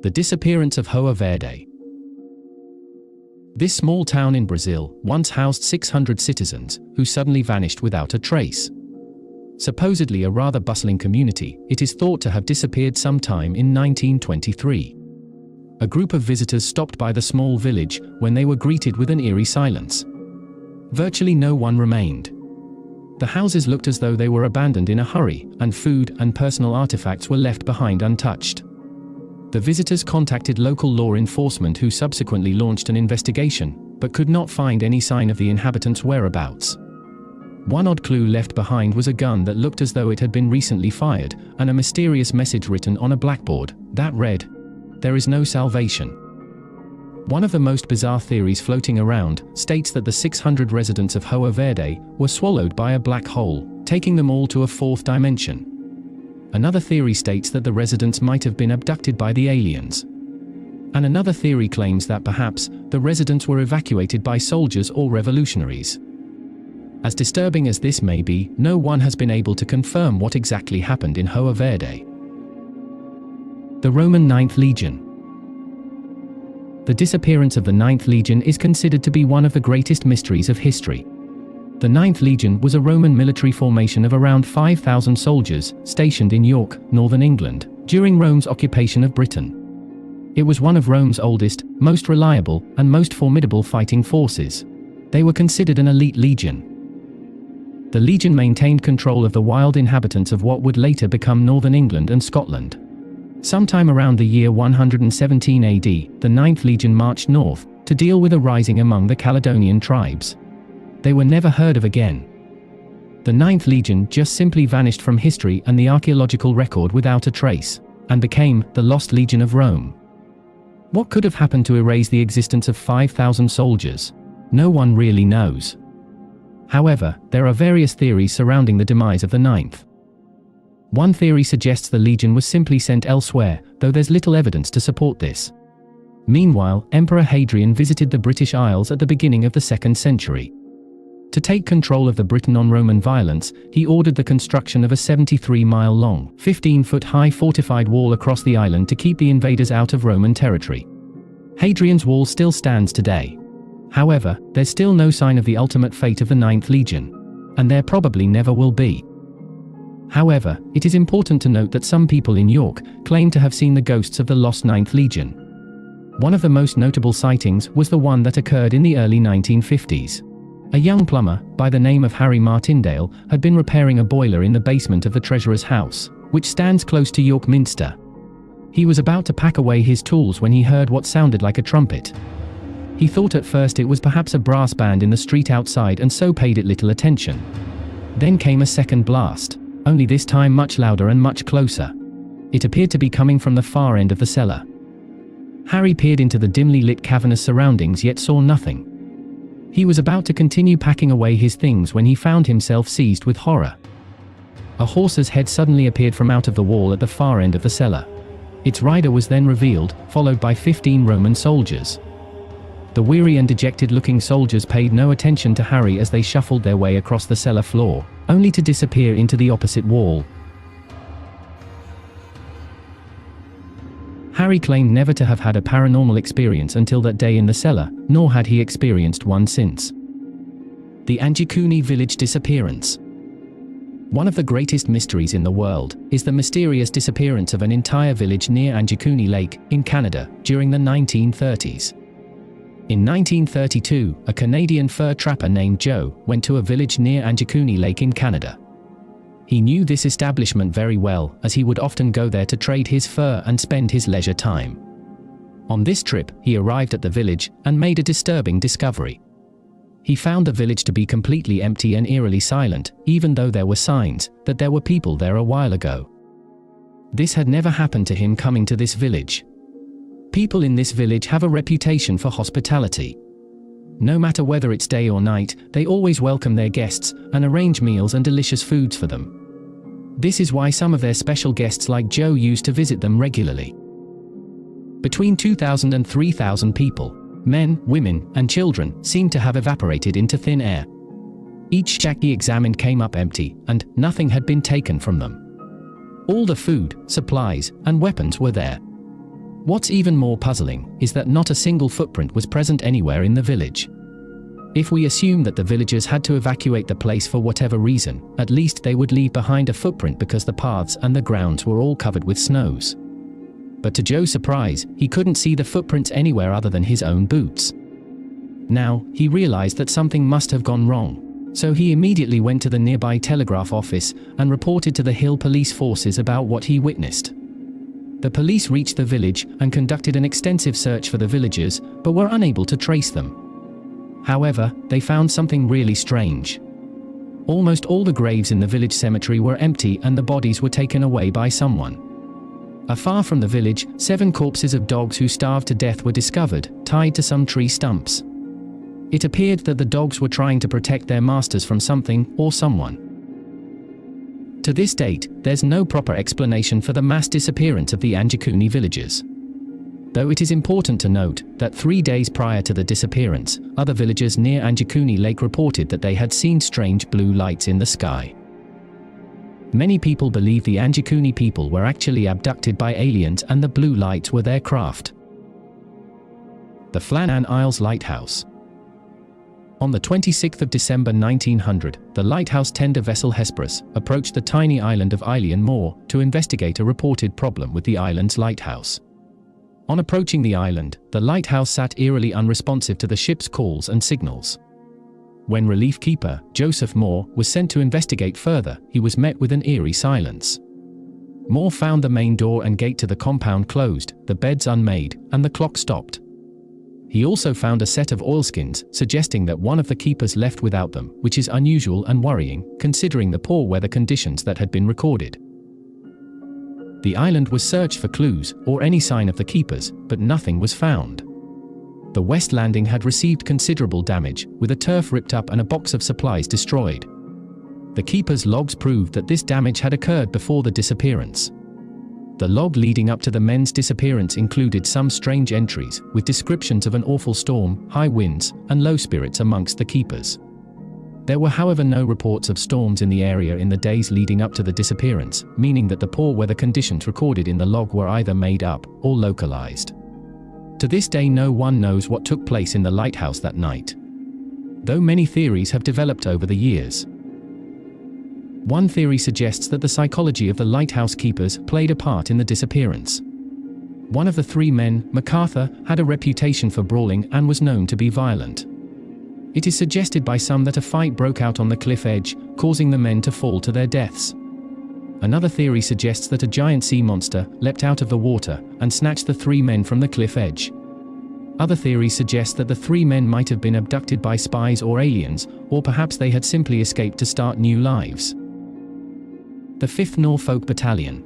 The disappearance of Hoer Verde. This small town in Brazil once housed 600 citizens who suddenly vanished without a trace. Supposedly a rather bustling community, it is thought to have disappeared sometime in 1923. A group of visitors stopped by the small village when they were greeted with an eerie silence. Virtually no one remained. The houses looked as though they were abandoned in a hurry, and food and personal artifacts were left behind untouched. The visitors contacted local law enforcement, who subsequently launched an investigation, but could not find any sign of the inhabitants' whereabouts. One odd clue left behind was a gun that looked as though it had been recently fired, and a mysterious message written on a blackboard that read, "There is no salvation." One of the most bizarre theories floating around states that the 600 residents of Hoer Verde were swallowed by a black hole, taking them all to a fourth dimension. Another theory states that the residents might have been abducted by the aliens. And another theory claims that perhaps the residents were evacuated by soldiers or revolutionaries. As disturbing as this may be, no one has been able to confirm what exactly happened in Hoer Verde. The Roman Ninth Legion. The disappearance of the Ninth Legion is considered to be one of the greatest mysteries of history. The Ninth Legion was a Roman military formation of around 5,000 soldiers stationed in York, northern England, during Rome's occupation of Britain. It was one of Rome's oldest, most reliable, and most formidable fighting forces. They were considered an elite legion. The legion maintained control of the wild inhabitants of what would later become northern England and Scotland. Sometime around the year 117 AD, the Ninth Legion marched north to deal with a rising among the Caledonian tribes. They were never heard of again. The Ninth Legion just simply vanished from history and the archaeological record without a trace, and became the Lost Legion of Rome. What could have happened to erase the existence of 5,000 soldiers? No one really knows. However, there are various theories surrounding the demise of the Ninth. One theory suggests the Legion was simply sent elsewhere, though there's little evidence to support this. Meanwhile, Emperor Hadrian visited the British Isles at the beginning of the 2nd century. To take control of the Britain-on-Roman violence, he ordered the construction of a 73-mile-long, 15-foot-high fortified wall across the island to keep the invaders out of Roman territory. Hadrian's wall still stands today. However, there's still no sign of the ultimate fate of the Ninth Legion, and there probably never will be. However, it is important to note that some people in York claim to have seen the ghosts of the lost Ninth Legion. One of the most notable sightings was the one that occurred in the early 1950s. A young plumber, by the name of Harry Martindale, had been repairing a boiler in the basement of the Treasurer's house, which stands close to York Minster. He was about to pack away his tools when he heard what sounded like a trumpet. He thought at first it was perhaps a brass band in the street outside, and so paid it little attention. Then came a second blast, only this time much louder and much closer. It appeared to be coming from the far end of the cellar. Harry peered into the dimly lit cavernous surroundings, yet saw nothing. He was about to continue packing away his things when he found himself seized with horror. A horse's head suddenly appeared from out of the wall at the far end of the cellar. Its rider was then revealed, followed by 15 Roman soldiers. The weary and dejected-looking soldiers paid no attention to Harry as they shuffled their way across the cellar floor, only to disappear into the opposite wall. Harry claimed never to have had a paranormal experience until that day in the cellar, nor had he experienced one since. The Anjikuni village disappearance. One of the greatest mysteries in the world is the mysterious disappearance of an entire village near Anjikuni Lake, in Canada, during the 1930s. In 1932, a Canadian fur trapper named Joe went to a village near Anjikuni Lake in Canada. He knew this establishment very well, as he would often go there to trade his fur and spend his leisure time. On this trip, he arrived at the village and made a disturbing discovery. He found the village to be completely empty and eerily silent, even though there were signs that there were people there a while ago. This had never happened to him coming to this village. People in this village have a reputation for hospitality. No matter whether it's day or night, they always welcome their guests and arrange meals and delicious foods for them. This is why some of their special guests like Joe used to visit them regularly. Between 2,000 and 3,000 people, men, women, and children, seemed to have evaporated into thin air. Each shack he examined came up empty, and nothing had been taken from them. All the food, supplies, and weapons were there. What's even more puzzling is that not a single footprint was present anywhere in the village. If we assume that the villagers had to evacuate the place for whatever reason, at least they would leave behind a footprint because the paths and the grounds were all covered with snows. But to Joe's surprise, he couldn't see the footprints anywhere other than his own boots. Now, he realized that something must have gone wrong, so he immediately went to the nearby telegraph office and reported to the hill police forces about what he witnessed. The police reached the village and conducted an extensive search for the villagers, but were unable to trace them. However, they found something really strange. Almost all the graves in the village cemetery were empty and the bodies were taken away by someone. Afar from the village, 7 corpses of dogs who starved to death were discovered, tied to some tree stumps. It appeared that the dogs were trying to protect their masters from something or someone. To this date, there's no proper explanation for the mass disappearance of the Anjikuni villagers. Though it is important to note that 3 days prior to the disappearance, other villagers near Anjikuni Lake reported that they had seen strange blue lights in the sky. Many people believe the Anjikuni people were actually abducted by aliens and the blue lights were their craft. The Flannan Isles Lighthouse. On the 26th of December 1900, the lighthouse tender vessel Hesperus approached the tiny island of Eilean Moor to investigate a reported problem with the island's lighthouse. On approaching the island, the lighthouse sat eerily unresponsive to the ship's calls and signals. When relief keeper Joseph Moore was sent to investigate further, he was met with an eerie silence. Moore found the main door and gate to the compound closed, the beds unmade, and the clock stopped. He also found a set of oilskins, suggesting that one of the keepers left without them, which is unusual and worrying, considering the poor weather conditions that had been recorded. The island was searched for clues or any sign of the keepers, but nothing was found. The west landing had received considerable damage, with a turf ripped up and a box of supplies destroyed. The keepers' logs proved that this damage had occurred before the disappearance. The log leading up to the men's disappearance included some strange entries, with descriptions of an awful storm, high winds, and low spirits amongst the keepers. There were however no reports of storms in the area in the days leading up to the disappearance, meaning that the poor weather conditions recorded in the log were either made up or localized. To this day no one knows what took place in the lighthouse that night, though many theories have developed over the years. One theory suggests that the psychology of the lighthouse keepers played a part in the disappearance. One of the 3 men, MacArthur, had a reputation for brawling and was known to be violent. It is suggested by some that a fight broke out on the cliff edge, causing the men to fall to their deaths. Another theory suggests that a giant sea monster leapt out of the water and snatched the 3 men from the cliff edge. Other theories suggest that the 3 men might have been abducted by spies or aliens, or perhaps they had simply escaped to start new lives. The 5th Norfolk Battalion.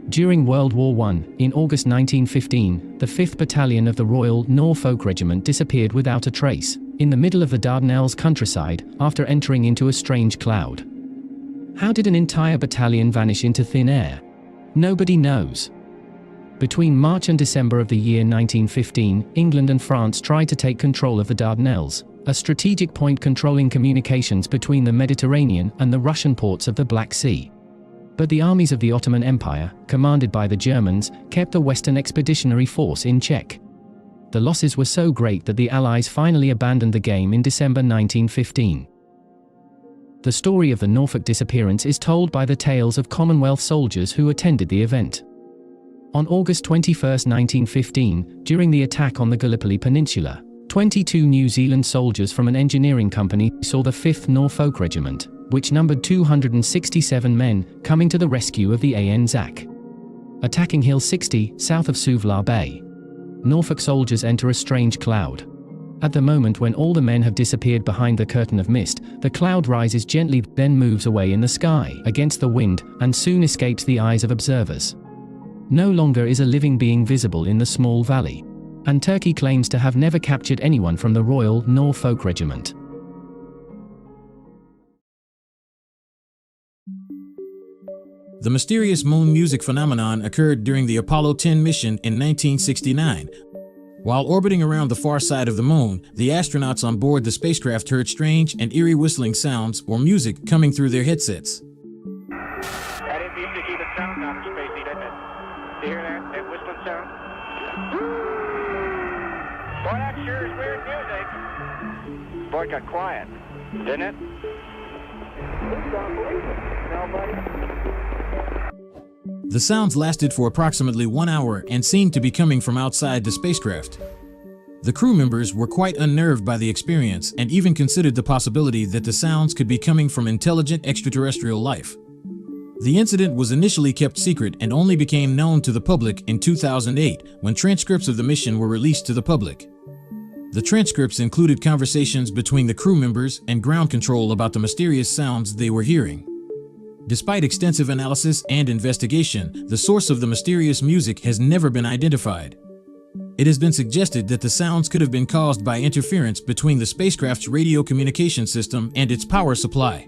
During World War I, in August 1915, the 5th Battalion of the Royal Norfolk Regiment disappeared without a trace, in the middle of the Dardanelles countryside, after entering into a strange cloud. How did an entire battalion vanish into thin air? Nobody knows. Between March and December of the year 1915, England and France tried to take control of the Dardanelles, a strategic point controlling communications between the Mediterranean and the Russian ports of the Black Sea. But the armies of the Ottoman Empire, commanded by the Germans, kept the Western Expeditionary Force in check. The losses were so great that the Allies finally abandoned the game in December 1915. The story of the Norfolk disappearance is told by the tales of Commonwealth soldiers who attended the event. On August 21, 1915, during the attack on the Gallipoli Peninsula, 22 New Zealand soldiers from an engineering company saw the 5th Norfolk Regiment, which numbered 267 men, coming to the rescue of the Anzac. Attacking Hill 60, south of Suvla Bay. Norfolk soldiers enter a strange cloud. At the moment when all the men have disappeared behind the curtain of mist, the cloud rises gently, then moves away in the sky, against the wind, and soon escapes the eyes of observers. No longer is a living being visible in the small valley, and Turkey claims to have never captured anyone from the Royal Norfolk Regiment. The mysterious moon music phenomenon occurred during the Apollo 10 mission in 1969. While orbiting around the far side of the moon, the astronauts on board the spacecraft heard strange and eerie whistling sounds or music coming through their headsets. That is the indicated sound, Dr. Spacey, doesn't it? You hear that? That whistling sound? Boy, that sure is weird music. Boy, it got quiet, didn't it? Please don't believe it. Nobody. The sounds lasted for approximately 1 hour and seemed to be coming from outside the spacecraft. The crew members were quite unnerved by the experience and even considered the possibility that the sounds could be coming from intelligent extraterrestrial life. The incident was initially kept secret and only became known to the public in 2008 when transcripts of the mission were released to the public. The transcripts included conversations between the crew members and ground control about the mysterious sounds they were hearing. Despite extensive analysis and investigation, the source of the mysterious music has never been identified. It has been suggested that the sounds could have been caused by interference between the spacecraft's radio communication system and its power supply.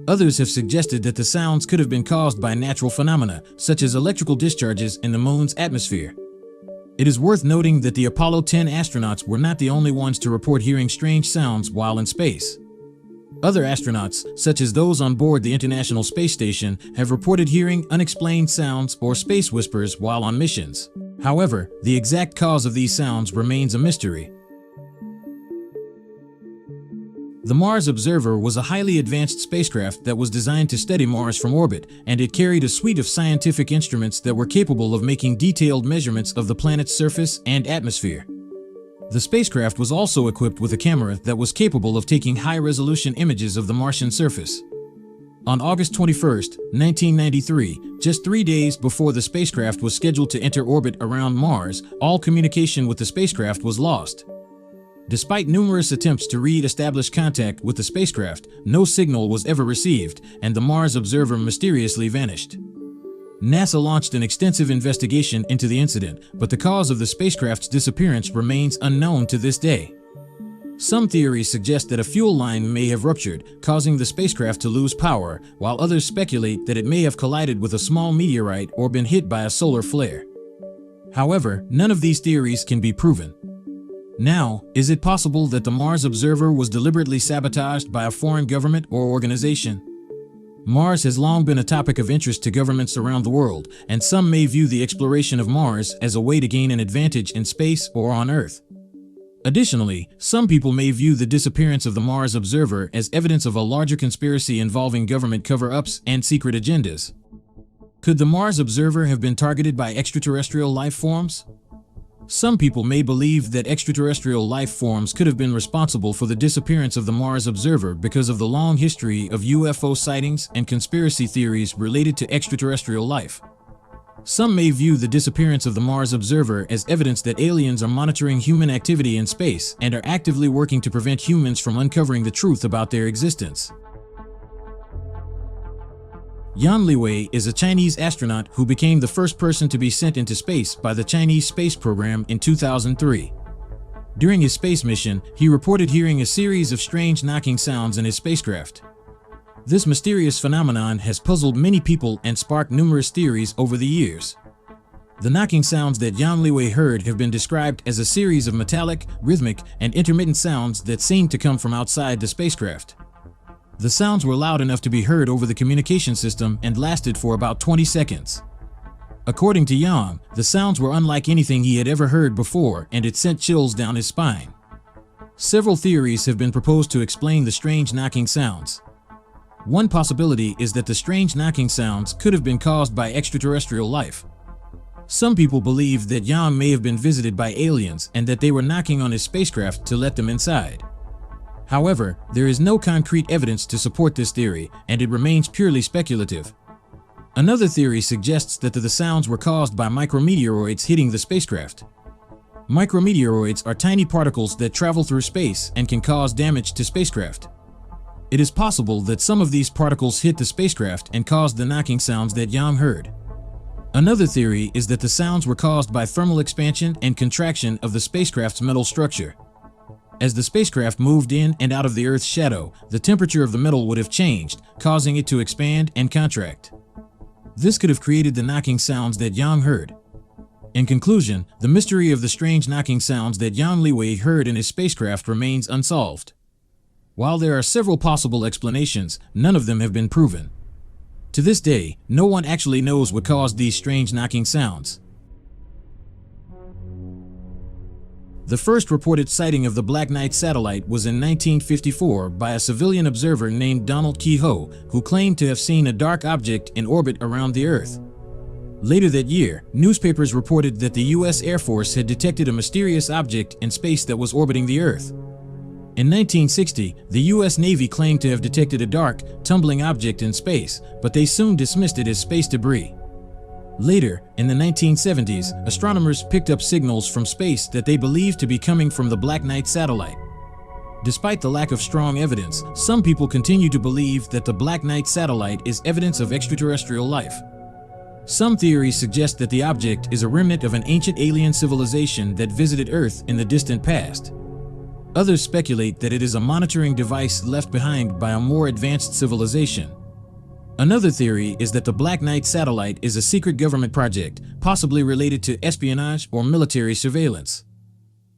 Others have suggested that the sounds could have been caused by natural phenomena, such as electrical discharges in the moon's atmosphere. It is worth noting that the Apollo 10 astronauts were not the only ones to report hearing strange sounds while in space. Other astronauts, such as those on board the International Space Station, have reported hearing unexplained sounds or space whispers while on missions. However, the exact cause of these sounds remains a mystery. The Mars Observer was a highly advanced spacecraft that was designed to study Mars from orbit, and it carried a suite of scientific instruments that were capable of making detailed measurements of the planet's surface and atmosphere. The spacecraft was also equipped with a camera that was capable of taking high-resolution images of the Martian surface. On August 21, 1993, just 3 days before the spacecraft was scheduled to enter orbit around Mars, all communication with the spacecraft was lost. Despite numerous attempts to re-establish contact with the spacecraft, no signal was ever received, and the Mars Observer mysteriously vanished. NASA launched an extensive investigation into the incident, but the cause of the spacecraft's disappearance remains unknown to this day. Some theories suggest that a fuel line may have ruptured, causing the spacecraft to lose power, while others speculate that it may have collided with a small meteorite or been hit by a solar flare. However, none of these theories can be proven. Now, is it possible that the Mars Observer was deliberately sabotaged by a foreign government or organization? Mars has long been a topic of interest to governments around the world, and some may view the exploration of Mars as a way to gain an advantage in space or on Earth. Additionally, some people may view the disappearance of the Mars Observer as evidence of a larger conspiracy involving government cover-ups and secret agendas. Could the Mars Observer have been targeted by extraterrestrial life forms? Some people may believe that extraterrestrial life forms could have been responsible for the disappearance of the Mars Observer because of the long history of UFO sightings and conspiracy theories related to extraterrestrial life. Some may view the disappearance of the Mars Observer as evidence that aliens are monitoring human activity in space and are actively working to prevent humans from uncovering the truth about their existence. Yan Liwei is a Chinese astronaut who became the first person to be sent into space by the Chinese space program in 2003. During his space mission, he reported hearing a series of strange knocking sounds in his spacecraft. This mysterious phenomenon has puzzled many people and sparked numerous theories over the years. The knocking sounds that Yan Liwei heard have been described as a series of metallic, rhythmic, and intermittent sounds that seemed to come from outside the spacecraft. The sounds were loud enough to be heard over the communication system and lasted for about 20 seconds. According to Yang, the sounds were unlike anything he had ever heard before, and it sent chills down his spine. Several theories have been proposed to explain the strange knocking sounds. One possibility is that the strange knocking sounds could have been caused by extraterrestrial life. Some people believe that Yang may have been visited by aliens and that they were knocking on his spacecraft to let them inside. However, there is no concrete evidence to support this theory, and it remains purely speculative. Another theory suggests that the sounds were caused by micrometeoroids hitting the spacecraft. Micrometeoroids are tiny particles that travel through space and can cause damage to spacecraft. It is possible that some of these particles hit the spacecraft and caused the knocking sounds that Yang heard. Another theory is that the sounds were caused by thermal expansion and contraction of the spacecraft's metal structure. As the spacecraft moved in and out of the Earth's shadow, the temperature of the metal would have changed, causing it to expand and contract. This could have created the knocking sounds that Yang heard. In conclusion, the mystery of the strange knocking sounds that Yan Liwei heard in his spacecraft remains unsolved. While there are several possible explanations, none of them have been proven. To this day, no one actually knows what caused these strange knocking sounds. The first reported sighting of the Black Knight satellite was in 1954 by a civilian observer named Donald Kehoe, who claimed to have seen a dark object in orbit around the Earth. Later that year, newspapers reported that the U.S. Air Force had detected a mysterious object in space that was orbiting the Earth. In 1960, the U.S. Navy claimed to have detected a dark, tumbling object in space, but they soon dismissed it as space debris. Later, in the 1970s, astronomers picked up signals from space that they believed to be coming from the Black Knight satellite. Despite the lack of strong evidence, some people continue to believe that the Black Knight satellite is evidence of extraterrestrial life. Some theories suggest that the object is a remnant of an ancient alien civilization that visited Earth in the distant past. Others speculate that it is a monitoring device left behind by a more advanced civilization. Another theory is that the Black Knight satellite is a secret government project, possibly related to espionage or military surveillance.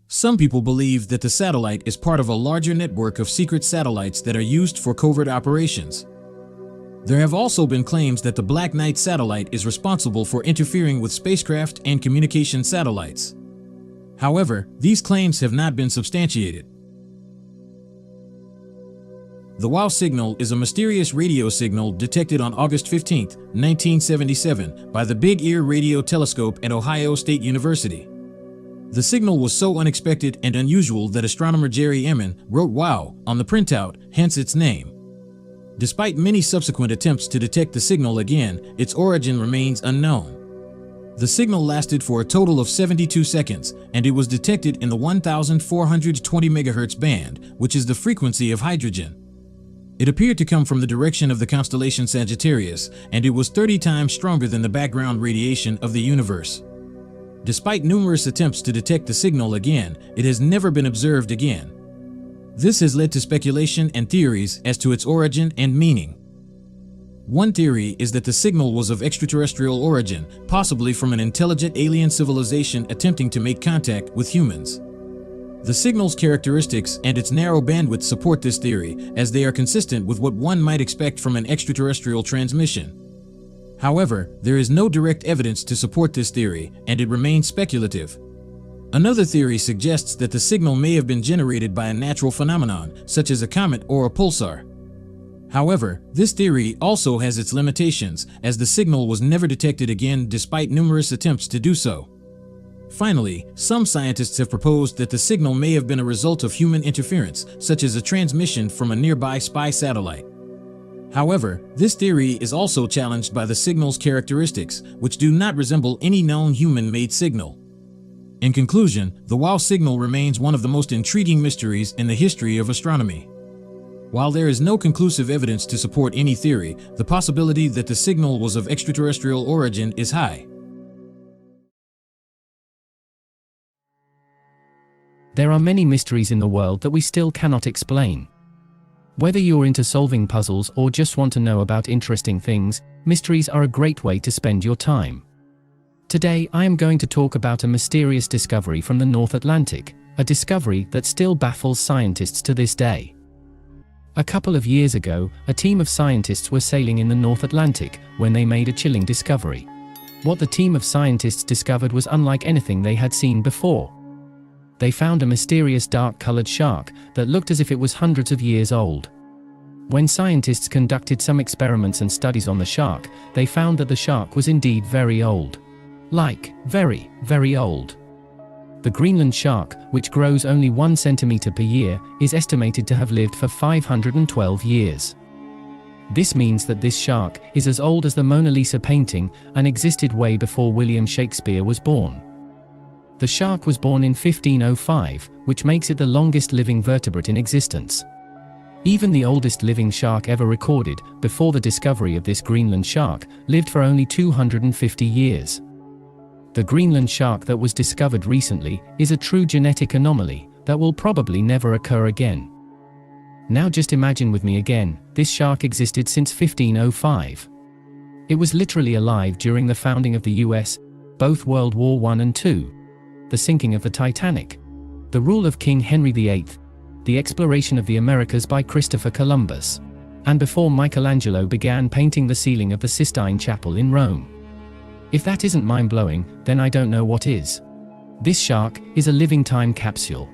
Some people believe that the satellite is part of a larger network of secret satellites that are used for covert operations. There have also been claims that the Black Knight satellite is responsible for interfering with spacecraft and communication satellites. However, these claims have not been substantiated. The WOW signal is a mysterious radio signal detected on August 15, 1977, by the Big Ear Radio Telescope at Ohio State University. The signal was so unexpected and unusual that astronomer Jerry Emmon wrote WOW on the printout, hence its name. Despite many subsequent attempts to detect the signal again, its origin remains unknown. The signal lasted for a total of 72 seconds, and it was detected in the 1420 MHz band, which is the frequency of hydrogen. It appeared to come from the direction of the constellation Sagittarius, and it was 30 times stronger than the background radiation of the universe. Despite numerous attempts to detect the signal again, it has never been observed again. This has led to speculation and theories as to its origin and meaning. One theory is that the signal was of extraterrestrial origin, possibly from an intelligent alien civilization attempting to make contact with humans. The signal's characteristics and its narrow bandwidth support this theory, as they are consistent with what one might expect from an extraterrestrial transmission. However, there is no direct evidence to support this theory, and it remains speculative. Another theory suggests that the signal may have been generated by a natural phenomenon, such as a comet or a pulsar. However, this theory also has its limitations, as the signal was never detected again despite numerous attempts to do so. Finally, some scientists have proposed that the signal may have been a result of human interference, such as a transmission from a nearby spy satellite. However, this theory is also challenged by the signal's characteristics, which do not resemble any known human-made signal. In conclusion, the WOW signal remains one of the most intriguing mysteries in the history of astronomy. While there is no conclusive evidence to support any theory, the possibility that the signal was of extraterrestrial origin is high. There are many mysteries in the world that we still cannot explain. Whether you're into solving puzzles or just want to know about interesting things, mysteries are a great way to spend your time. Today, I am going to talk about a mysterious discovery from the North Atlantic, a discovery that still baffles scientists to this day. A couple of years ago, a team of scientists were sailing in the North Atlantic when they made a chilling discovery. What the team of scientists discovered was unlike anything they had seen before. They found a mysterious dark-colored shark that looked as if it was hundreds of years old. When scientists conducted some experiments and studies on the shark, they found that the shark was indeed very old. Like, very, very old. The Greenland shark, which grows only 1 centimeter per year, is estimated to have lived for 512 years. This means that this shark is as old as the Mona Lisa painting and existed way before William Shakespeare was born. The shark was born in 1505, which makes it the longest living vertebrate in existence. Even the oldest living shark ever recorded, before the discovery of this Greenland shark, lived for only 250 years. The Greenland shark that was discovered recently is a true genetic anomaly that will probably never occur again. Now just imagine with me again, this shark existed since 1505. It was literally alive during the founding of the US, both World War I and II. The sinking of the Titanic, the rule of King Henry VIII, the exploration of the Americas by Christopher Columbus, and before Michelangelo began painting the ceiling of the Sistine Chapel in Rome. If that isn't mind-blowing, then I don't know what is. This shark is a living time capsule.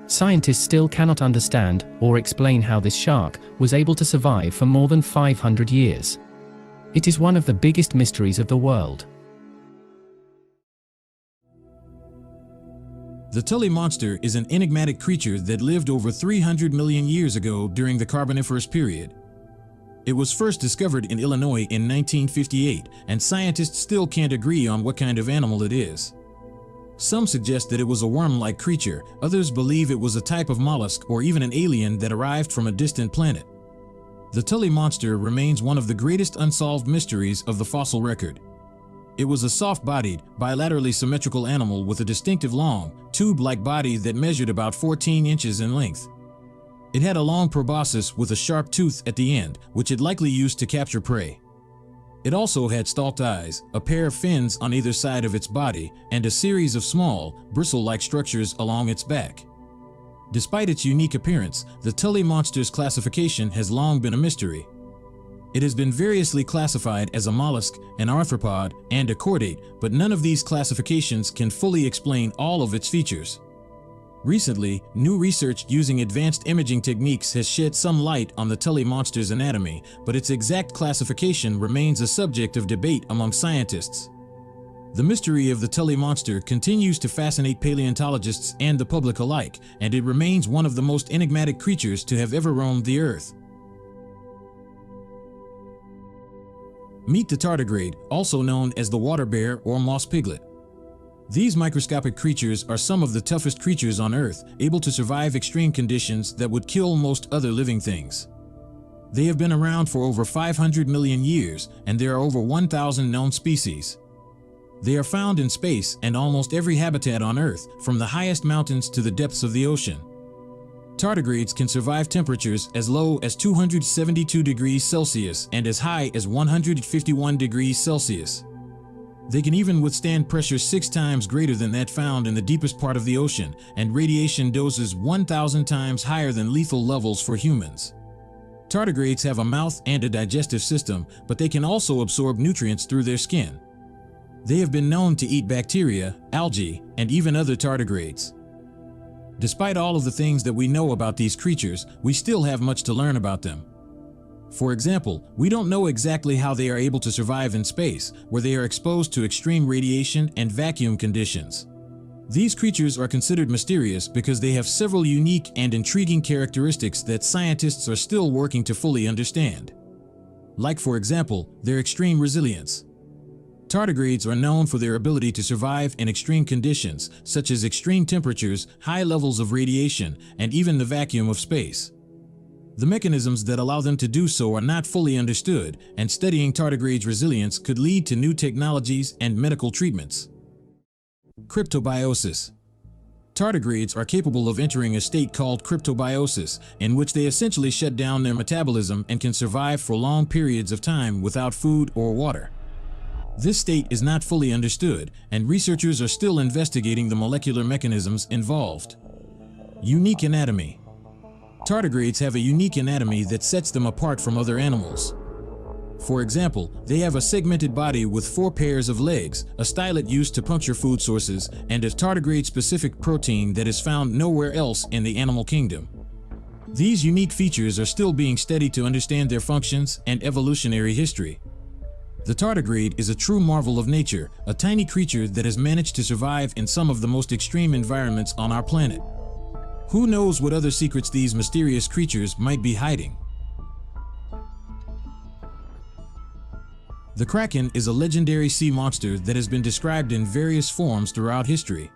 Scientists still cannot understand or explain how this shark was able to survive for more than 500 years. It is one of the biggest mysteries of the world. The Tully monster is an enigmatic creature that lived over 300 million years ago during the Carboniferous period. It was first discovered in Illinois in 1958, and scientists still can't agree on what kind of animal it is. Some suggest that it was a worm-like creature, others believe it was a type of mollusk or even an alien that arrived from a distant planet. The Tully monster remains one of the greatest unsolved mysteries of the fossil record. It was a soft-bodied, bilaterally symmetrical animal with a distinctive long, tube-like body that measured about 14 inches in length. It had a long proboscis with a sharp tooth at the end, which it likely used to capture prey. It also had stalked eyes, a pair of fins on either side of its body, and a series of small, bristle-like structures along its back. Despite its unique appearance, the Tully monster's classification has long been a mystery. It has been variously classified as a mollusk, an arthropod, and a chordate, but none of these classifications can fully explain all of its features. Recently, new research using advanced imaging techniques has shed some light on the Tully monster's anatomy, but its exact classification remains a subject of debate among scientists. The mystery of the Tully monster continues to fascinate paleontologists and the public alike, and it remains one of the most enigmatic creatures to have ever roamed the Earth. Meet the tardigrade, also known as the water bear or moss piglet. These microscopic creatures are some of the toughest creatures on Earth, able to survive extreme conditions that would kill most other living things. They have been around for over 500 million years, and there are over 1,000 known species. They are found in space and almost every habitat on Earth, from the highest mountains to the depths of the ocean. Tardigrades can survive temperatures as low as 272 degrees Celsius and as high as 151 degrees Celsius. They can even withstand pressure 6 times greater than that found in the deepest part of the ocean, and radiation doses 1,000 times higher than lethal levels for humans. Tardigrades have a mouth and a digestive system, but they can also absorb nutrients through their skin. They have been known to eat bacteria, algae, and even other tardigrades. Despite all of the things that we know about these creatures, we still have much to learn about them. For example, we don't know exactly how they are able to survive in space, where they are exposed to extreme radiation and vacuum conditions. These creatures are considered mysterious because they have several unique and intriguing characteristics that scientists are still working to fully understand. Like, for example, their extreme resilience. Tardigrades are known for their ability to survive in extreme conditions, such as extreme temperatures, high levels of radiation, and even the vacuum of space. The mechanisms that allow them to do so are not fully understood, and studying tardigrades' resilience could lead to new technologies and medical treatments. Cryptobiosis. Tardigrades are capable of entering a state called cryptobiosis, in which they essentially shut down their metabolism and can survive for long periods of time without food or water. This state is not fully understood, and researchers are still investigating the molecular mechanisms involved. Unique anatomy. Tardigrades have a unique anatomy that sets them apart from other animals. For example, they have a segmented body with 4 pairs of legs, a stylet used to puncture food sources, and a tardigrade-specific protein that is found nowhere else in the animal kingdom. These unique features are still being studied to understand their functions and evolutionary history. The tardigrade is a true marvel of nature, a tiny creature that has managed to survive in some of the most extreme environments on our planet. Who knows what other secrets these mysterious creatures might be hiding? The Kraken is a legendary sea monster that has been described in various forms throughout history.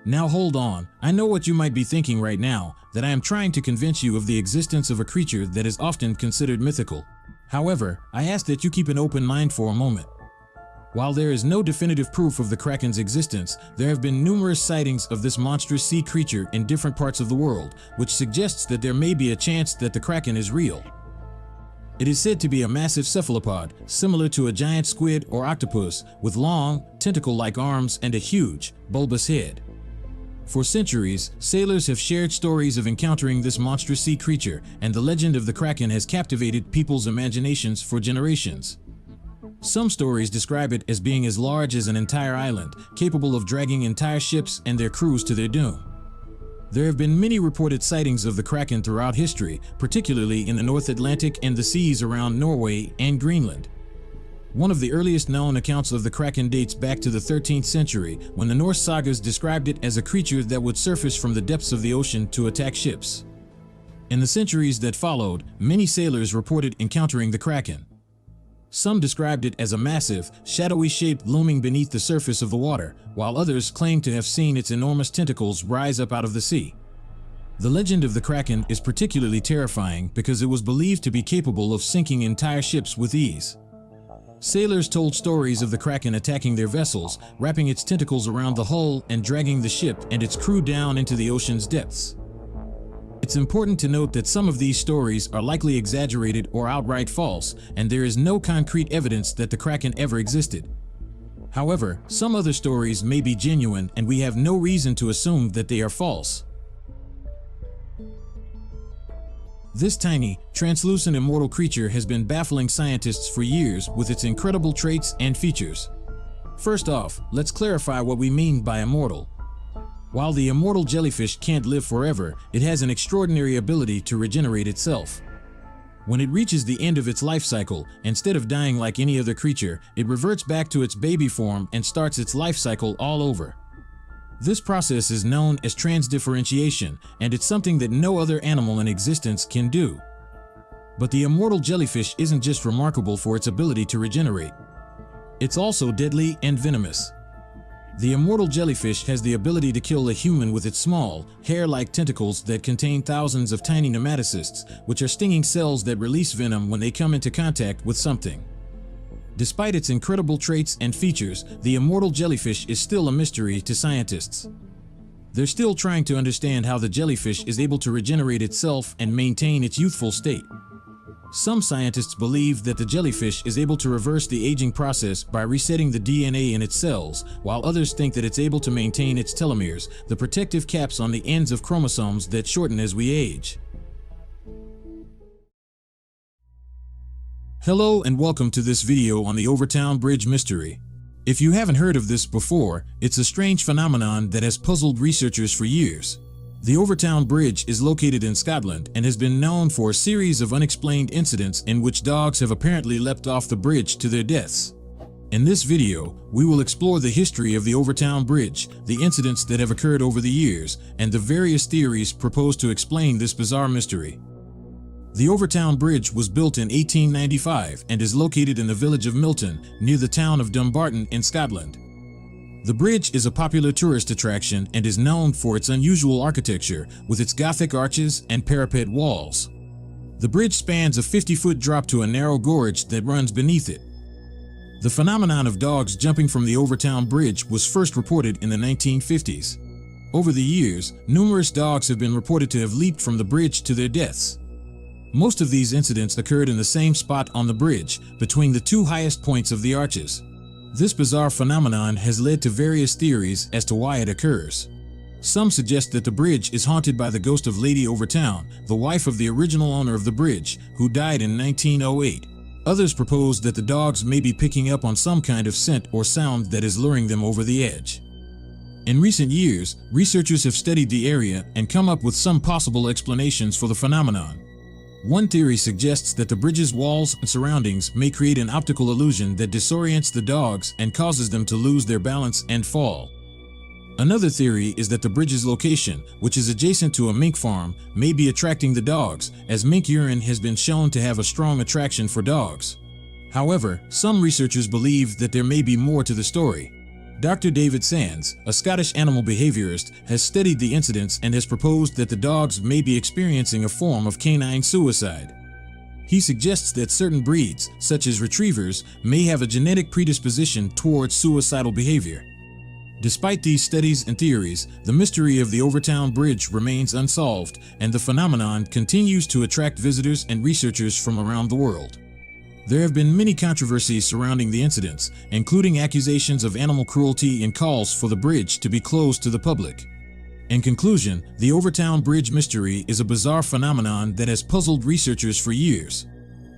Now hold on, I know what you might be thinking right now, that I am trying to convince you of the existence of a creature that is often considered mythical. However, I ask that you keep an open mind for a moment. While there is no definitive proof of the Kraken's existence, there have been numerous sightings of this monstrous sea creature in different parts of the world, which suggests that there may be a chance that the Kraken is real. It is said to be a massive cephalopod, similar to a giant squid or octopus, with long, tentacle-like arms and a huge, bulbous head. For centuries, sailors have shared stories of encountering this monstrous sea creature, and the legend of the Kraken has captivated people's imaginations for generations. Some stories describe it as being as large as an entire island, capable of dragging entire ships and their crews to their doom. There have been many reported sightings of the Kraken throughout history, particularly in the North Atlantic and the seas around Norway and Greenland. One of the earliest known accounts of the Kraken dates back to the 13th century, when the Norse sagas described it as a creature that would surface from the depths of the ocean to attack ships. In the centuries that followed, many sailors reported encountering the Kraken. Some described it as a massive, shadowy shape looming beneath the surface of the water, while others claimed to have seen its enormous tentacles rise up out of the sea. The legend of the Kraken is particularly terrifying because it was believed to be capable of sinking entire ships with ease. Sailors told stories of the Kraken attacking their vessels, wrapping its tentacles around the hull and dragging the ship and its crew down into the ocean's depths. It's important to note that some of these stories are likely exaggerated or outright false, and there is no concrete evidence that the Kraken ever existed. However, some other stories may be genuine, and we have no reason to assume that they are false. This tiny, translucent immortal creature has been baffling scientists for years with its incredible traits and features. First off, let's clarify what we mean by immortal. While the immortal jellyfish can't live forever, it has an extraordinary ability to regenerate itself. When it reaches the end of its life cycle, instead of dying like any other creature, it reverts back to its baby form and starts its life cycle all over. This process is known as transdifferentiation, and it's something that no other animal in existence can do. But the immortal jellyfish isn't just remarkable for its ability to regenerate. It's also deadly and venomous. The immortal jellyfish has the ability to kill a human with its small, hair-like tentacles that contain thousands of tiny nematocysts, which are stinging cells that release venom when they come into contact with something. Despite its incredible traits and features, the immortal jellyfish is still a mystery to scientists. They're still trying to understand how the jellyfish is able to regenerate itself and maintain its youthful state. Some scientists believe that the jellyfish is able to reverse the aging process by resetting the DNA in its cells, while others think that it's able to maintain its telomeres, the protective caps on the ends of chromosomes that shorten as we age. Hello and welcome to this video on the Overtoun Bridge mystery. If you haven't heard of this before, it's a strange phenomenon that has puzzled researchers for years. The Overtoun Bridge is located in Scotland and has been known for a series of unexplained incidents in which dogs have apparently leapt off the bridge to their deaths. In this video, we will explore the history of the Overtoun Bridge, the incidents that have occurred over the years, and the various theories proposed to explain this bizarre mystery. The Overtoun Bridge was built in 1895 and is located in the village of Milton, near the town of Dumbarton in Scotland. The bridge is a popular tourist attraction and is known for its unusual architecture, with its Gothic arches and parapet walls. The bridge spans a 50-foot drop to a narrow gorge that runs beneath it. The phenomenon of dogs jumping from the Overtoun Bridge was first reported in the 1950s. Over the years, numerous dogs have been reported to have leaped from the bridge to their deaths. Most of these incidents occurred in the same spot on the bridge, between the two highest points of the arches. This bizarre phenomenon has led to various theories as to why it occurs. Some suggest that the bridge is haunted by the ghost of Lady Overtoun, the wife of the original owner of the bridge, who died in 1908. Others propose that the dogs may be picking up on some kind of scent or sound that is luring them over the edge. In recent years, researchers have studied the area and come up with some possible explanations for the phenomenon. One theory suggests that the bridge's walls and surroundings may create an optical illusion that disorients the dogs and causes them to lose their balance and fall. Another theory is that the bridge's location, which is adjacent to a mink farm, may be attracting the dogs, as mink urine has been shown to have a strong attraction for dogs. However, some researchers believe that there may be more to the story. Dr. David Sands, a Scottish animal behaviorist, has studied the incidents and has proposed that the dogs may be experiencing a form of canine suicide. He suggests that certain breeds, such as retrievers, may have a genetic predisposition towards suicidal behavior. Despite these studies and theories, the mystery of the Overtoun Bridge remains unsolved, and the phenomenon continues to attract visitors and researchers from around the world. There have been many controversies surrounding the incidents, including accusations of animal cruelty and calls for the bridge to be closed to the public. In conclusion, the Overtoun Bridge mystery is a bizarre phenomenon that has puzzled researchers for years.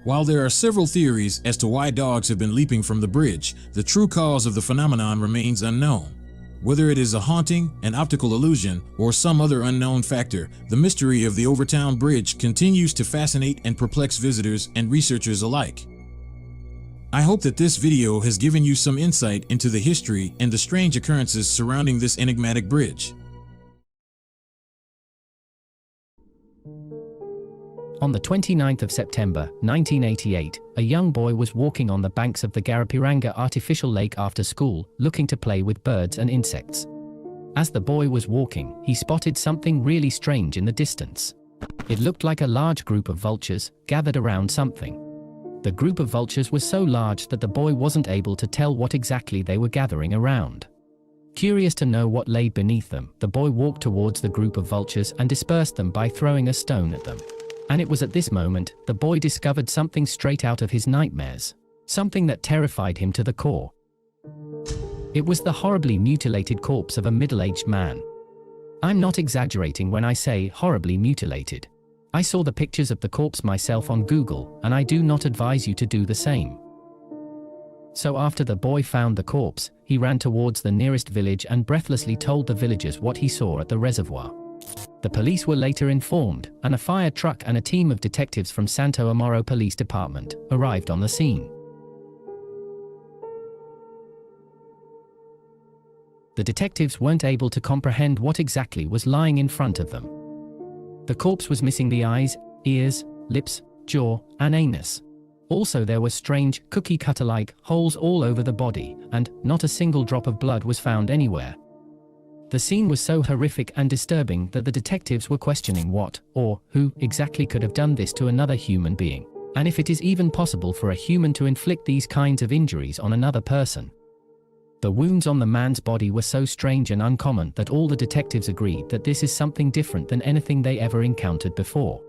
While there are several theories as to why dogs have been leaping from the bridge, the true cause of the phenomenon remains unknown. Whether it is a haunting, an optical illusion, or some other unknown factor, the mystery of the Overtoun Bridge continues to fascinate and perplex visitors and researchers alike. I hope that this video has given you some insight into the history and the strange occurrences surrounding this enigmatic bridge. On the 29th of September, 1988, a young boy was walking on the banks of the Guarapiranga artificial lake after school, looking to play with birds and insects. As the boy was walking, he spotted something really strange in the distance. It looked like a large group of vultures gathered around something. The group of vultures was so large that the boy wasn't able to tell what exactly they were gathering around. Curious to know what lay beneath them, the boy walked towards the group of vultures and dispersed them by throwing a stone at them. And it was at this moment, the boy discovered something straight out of his nightmares. Something that terrified him to the core. It was the horribly mutilated corpse of a middle-aged man. I'm not exaggerating when I say horribly mutilated. I saw the pictures of the corpse myself on Google, and I do not advise you to do the same. So after the boy found the corpse, he ran towards the nearest village and breathlessly told the villagers what he saw at the reservoir. The police were later informed, and a fire truck and a team of detectives from Santo Amaro Police Department arrived on the scene. The detectives weren't able to comprehend what exactly was lying in front of them. The corpse was missing the eyes, ears, lips, jaw, and anus. Also, there were strange, cookie-cutter-like holes all over the body, and not a single drop of blood was found anywhere. The scene was so horrific and disturbing that the detectives were questioning what, or who, exactly could have done this to another human being, and if it is even possible for a human to inflict these kinds of injuries on another person. The wounds on the man's body were so strange and uncommon that all the detectives agreed that this is something different than anything they ever encountered before.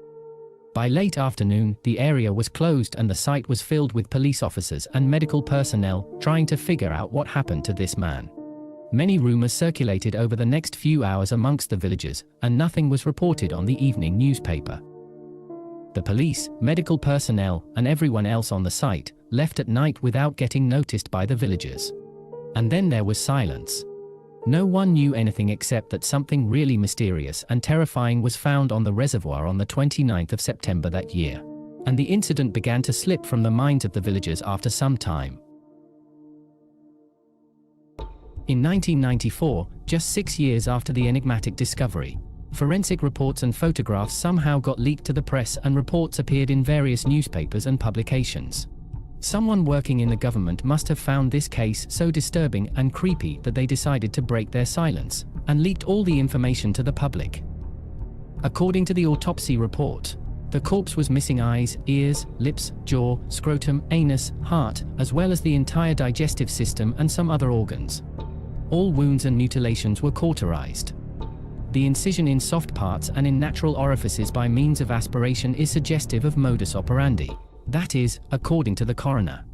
By late afternoon, the area was closed and the site was filled with police officers and medical personnel trying to figure out what happened to this man. Many rumors circulated over the next few hours amongst the villagers, and nothing was reported on the evening newspaper. The police, medical personnel, and everyone else on the site left at night without getting noticed by the villagers. And then there was silence. No one knew anything except that something really mysterious and terrifying was found on the reservoir on the 29th of September that year. And the incident began to slip from the minds of the villagers after some time. In 1994, just 6 years after the enigmatic discovery, forensic reports and photographs somehow got leaked to the press and reports appeared in various newspapers and publications. Someone working in the government must have found this case so disturbing and creepy that they decided to break their silence and leaked all the information to the public. According to the autopsy report, the corpse was missing eyes, ears, lips, jaw, scrotum, anus, heart, as well as the entire digestive system and some other organs. All wounds and mutilations were cauterized. The incision in soft parts and in natural orifices by means of aspiration is suggestive of modus operandi. That is, according to the coroner.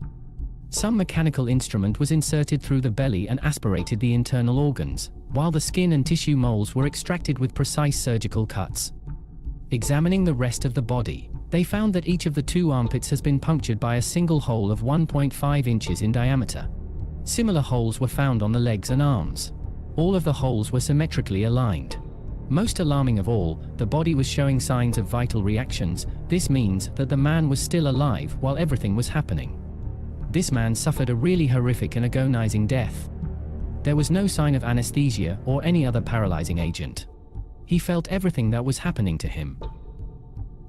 Some mechanical instrument was inserted through the belly and aspirated the internal organs, while the skin and tissue moles were extracted with precise surgical cuts. Examining the rest of the body, they found that each of the 2 armpits has been punctured by a single hole of 1.5 inches in diameter. Similar holes were found on the legs and arms. All of the holes were symmetrically aligned. Most alarming of all, the body was showing signs of vital reactions. This means that the man was still alive while everything was happening. This man suffered a really horrific and agonizing death. There was no sign of anesthesia or any other paralyzing agent. He felt everything that was happening to him.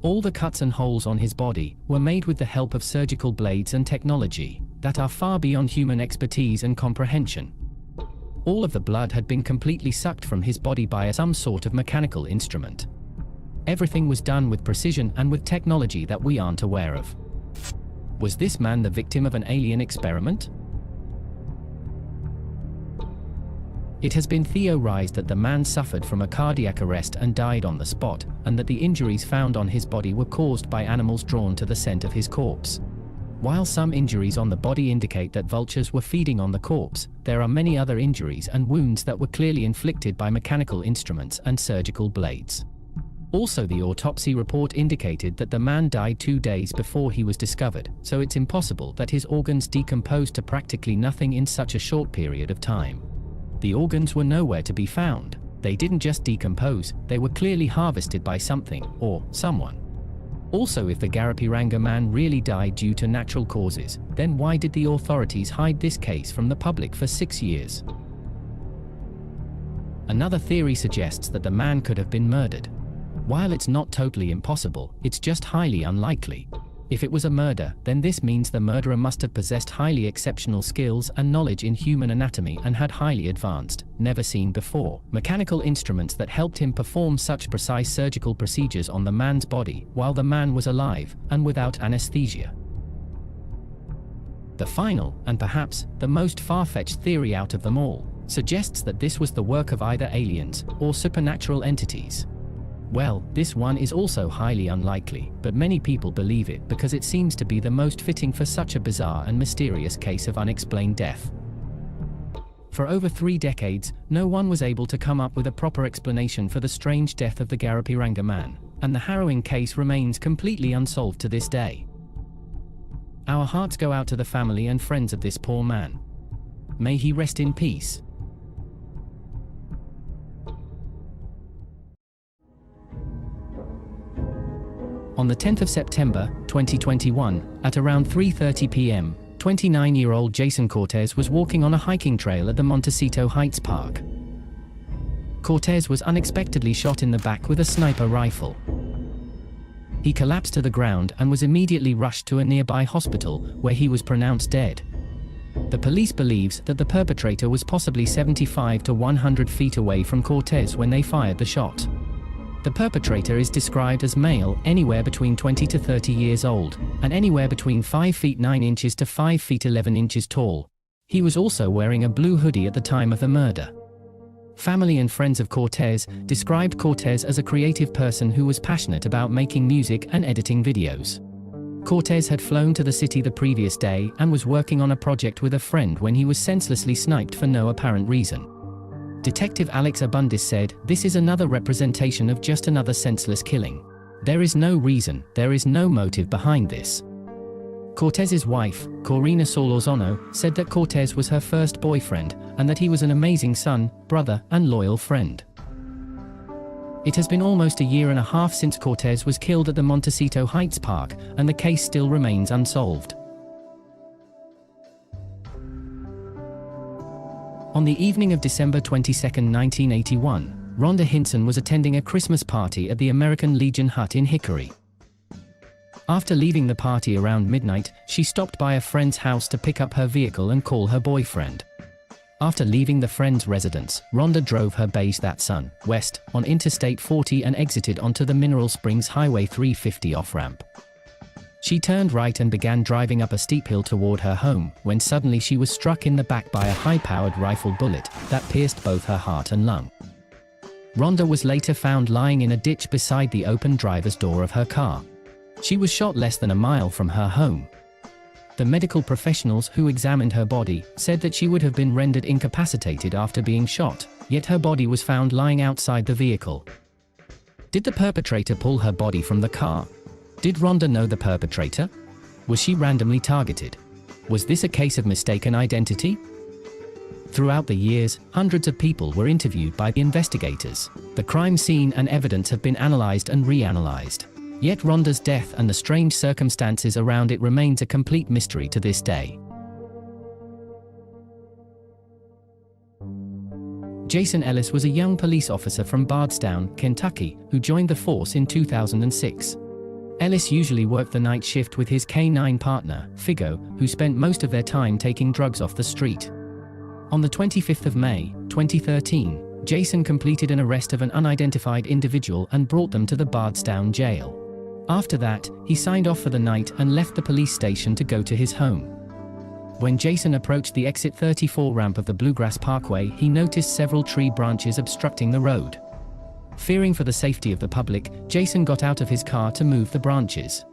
All the cuts and holes on his body were made with the help of surgical blades and technology that are far beyond human expertise and comprehension. All of the blood had been completely sucked from his body by some sort of mechanical instrument. Everything was done with precision and with technology that we aren't aware of. Was this man the victim of an alien experiment? It has been theorized that the man suffered from a cardiac arrest and died on the spot, and that the injuries found on his body were caused by animals drawn to the scent of his corpse. While some injuries on the body indicate that vultures were feeding on the corpse, there are many other injuries and wounds that were clearly inflicted by mechanical instruments and surgical blades. Also, the autopsy report indicated that the man died 2 days before he was discovered, so it's impossible that his organs decomposed to practically nothing in such a short period of time. The organs were nowhere to be found. They didn't just decompose, they were clearly harvested by something or someone. Also, if the Guarapiranga man really died due to natural causes, then why did the authorities hide this case from the public for 6 years? Another theory suggests that the man could have been murdered. While it's not totally impossible, it's just highly unlikely. If it was a murder, then this means the murderer must have possessed highly exceptional skills and knowledge in human anatomy and had highly advanced, never seen before, mechanical instruments that helped him perform such precise surgical procedures on the man's body while the man was alive and without anesthesia. The final, and perhaps the most far-fetched theory out of them all, suggests that this was the work of either aliens or supernatural entities. Well, this one is also highly unlikely, but many people believe it because it seems to be the most fitting for such a bizarre and mysterious case of unexplained death. For over 3 decades, no one was able to come up with a proper explanation for the strange death of the Guarapiranga man, and the harrowing case remains completely unsolved to this day. Our hearts go out to the family and friends of this poor man. May he rest in peace. On the 10th of September, 2021, at around 3:30 p.m., 29-year-old Jason Cortez was walking on a hiking trail at the Montecito Heights Park. Cortez was unexpectedly shot in the back with a sniper rifle. He collapsed to the ground and was immediately rushed to a nearby hospital, where he was pronounced dead. The police believes that the perpetrator was possibly 75 to 100 feet away from Cortez when they fired the shot. The perpetrator is described as male, anywhere between 20 to 30 years old, and anywhere between 5 feet 9 inches to 5 feet 11 inches tall. He was also wearing a blue hoodie at the time of the murder. Family and friends of Cortez described Cortez as a creative person who was passionate about making music and editing videos. Cortez had flown to the city the previous day and was working on a project with a friend when he was senselessly sniped for no apparent reason. Detective Alex Abundis said, "This is another representation of just another senseless killing. There is no reason, there is no motive behind this." Cortez's wife, Corina Solorzano, said that Cortez was her first boyfriend and that he was an amazing son, brother, and loyal friend. It has been almost a year and a half since Cortez was killed at the Montecito Heights Park, and the case still remains unsolved. On the evening of December 22, 1981, Rhonda Hinson was attending a Christmas party at the American Legion hut in Hickory. After leaving the party around midnight, she stopped by a friend's house to pick up her vehicle and call her boyfriend. After leaving the friend's residence, Rhonda drove her beige that sun west on Interstate 40 and exited onto the Mineral Springs Highway 350 off-ramp. She turned right and began driving up a steep hill toward her home, when suddenly she was struck in the back by a high-powered rifle bullet that pierced both her heart and lung. Rhonda was later found lying in a ditch beside the open driver's door of her car. She was shot less than a mile from her home. The medical professionals who examined her body said that she would have been rendered incapacitated after being shot, yet her body was found lying outside the vehicle. Did the perpetrator pull her body from the car? Did Rhonda know the perpetrator? Was she randomly targeted? Was this a case of mistaken identity? Throughout the years, hundreds of people were interviewed by the investigators. The crime scene and evidence have been analyzed and reanalyzed. Yet Rhonda's death and the strange circumstances around it remains a complete mystery to this day. Jason Ellis was a young police officer from Bardstown, Kentucky, who joined the force in 2006. Ellis usually worked the night shift with his K-9 partner, Figo, who spent most of their time taking drugs off the street. On the 25th of May, 2013, Jason completed an arrest of an unidentified individual and brought them to the Bardstown jail. After that, he signed off for the night and left the police station to go to his home. When Jason approached the exit 34 ramp of the Bluegrass Parkway, he noticed several tree branches obstructing the road. Fearing for the safety of the public, Jason got out of his car to move the branches.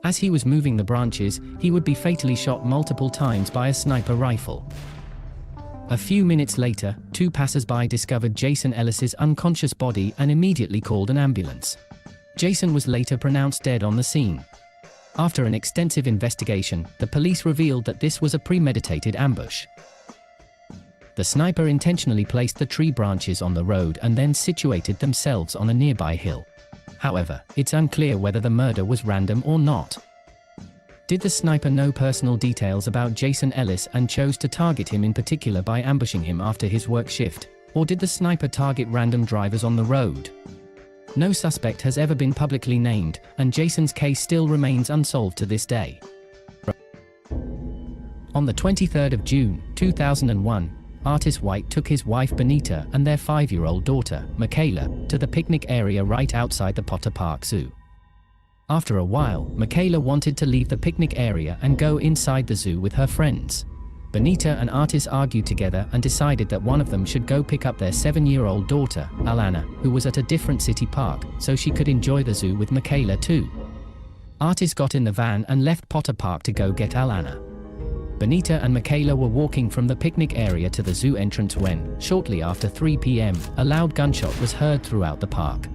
As he was moving the branches, he would be fatally shot multiple times by a sniper rifle. A few minutes later, 2 passers-by discovered Jason Ellis's unconscious body and immediately called an ambulance. Jason was later pronounced dead on the scene. After an extensive investigation, the police revealed that this was a premeditated ambush. The sniper intentionally placed the tree branches on the road and then situated themselves on a nearby hill. However, it's unclear whether the murder was random or not. Did the sniper know personal details about Jason Ellis and chose to target him in particular by ambushing him after his work shift? Or did the sniper target random drivers on the road? No suspect has ever been publicly named, and Jason's case still remains unsolved to this day. On the 23rd of June, 2001, Artis White took his wife Bernita and their 5-year-old daughter, Michaela, to the picnic area right outside the Potter Park Zoo. After a while, Michaela wanted to leave the picnic area and go inside the zoo with her friends. Bernita and Artis argued together and decided that one of them should go pick up their 7-year-old daughter, Alana, who was at a different city park, so she could enjoy the zoo with Michaela too. Artis got in the van and left Potter Park to go get Alana. Bernita and Michaela were walking from the picnic area to the zoo entrance when, shortly after 3 p.m., a loud gunshot was heard throughout the park.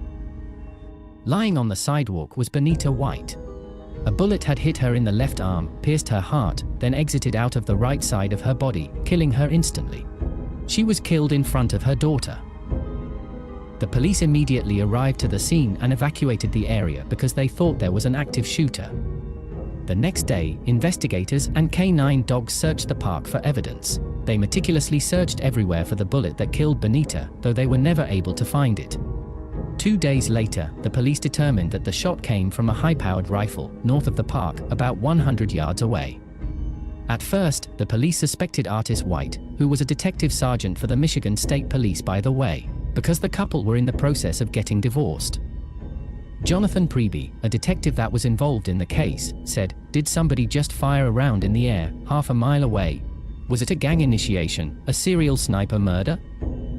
Lying on the sidewalk was Bernita White. A bullet had hit her in the left arm, pierced her heart, then exited out of the right side of her body, killing her instantly. She was killed in front of her daughter. The police immediately arrived to the scene and evacuated the area because they thought there was an active shooter. The next day, investigators and K9 dogs searched the park for evidence. They meticulously searched everywhere for the bullet that killed Bernita, though they were never able to find it. 2 days later, the police determined that the shot came from a high-powered rifle north of the park, about 100 yards away. At first, the police suspected Artis White, who was a detective sergeant for the Michigan State Police by the way, because the couple were in the process of getting divorced. Jonathan Preby, a detective that was involved in the case, said, "Did somebody just fire a round in the air, half a mile away? Was it a gang initiation, a serial sniper murder?"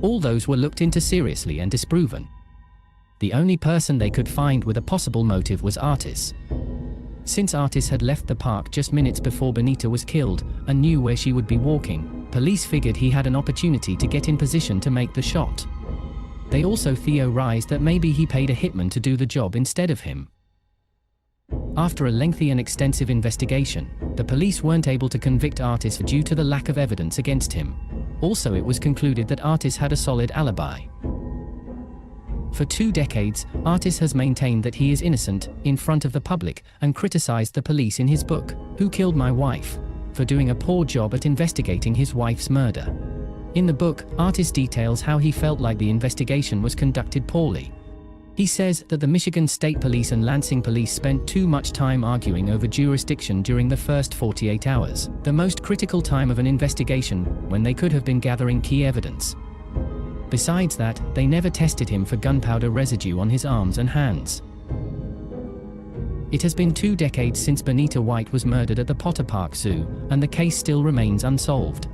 All those were looked into seriously and disproven. The only person they could find with a possible motive was Artis. Since Artis had left the park just minutes before Bernita was killed and knew where she would be walking, police figured he had an opportunity to get in position to make the shot. They also theorized that maybe he paid a hitman to do the job instead of him. After a lengthy and extensive investigation, the police weren't able to convict Artis due to the lack of evidence against him. Also, it was concluded that Artis had a solid alibi. For 2 decades, Artis has maintained that he is innocent in front of the public and criticized the police in his book, Who Killed My Wife?, for doing a poor job at investigating his wife's murder. In the book, Artis details how he felt like the investigation was conducted poorly. He says that the Michigan State Police and Lansing Police spent too much time arguing over jurisdiction during the first 48 hours, the most critical time of an investigation when they could have been gathering key evidence. Besides that, they never tested him for gunpowder residue on his arms and hands. It has been 2 decades since Bernita White was murdered at the Potter Park Zoo, and the case still remains unsolved.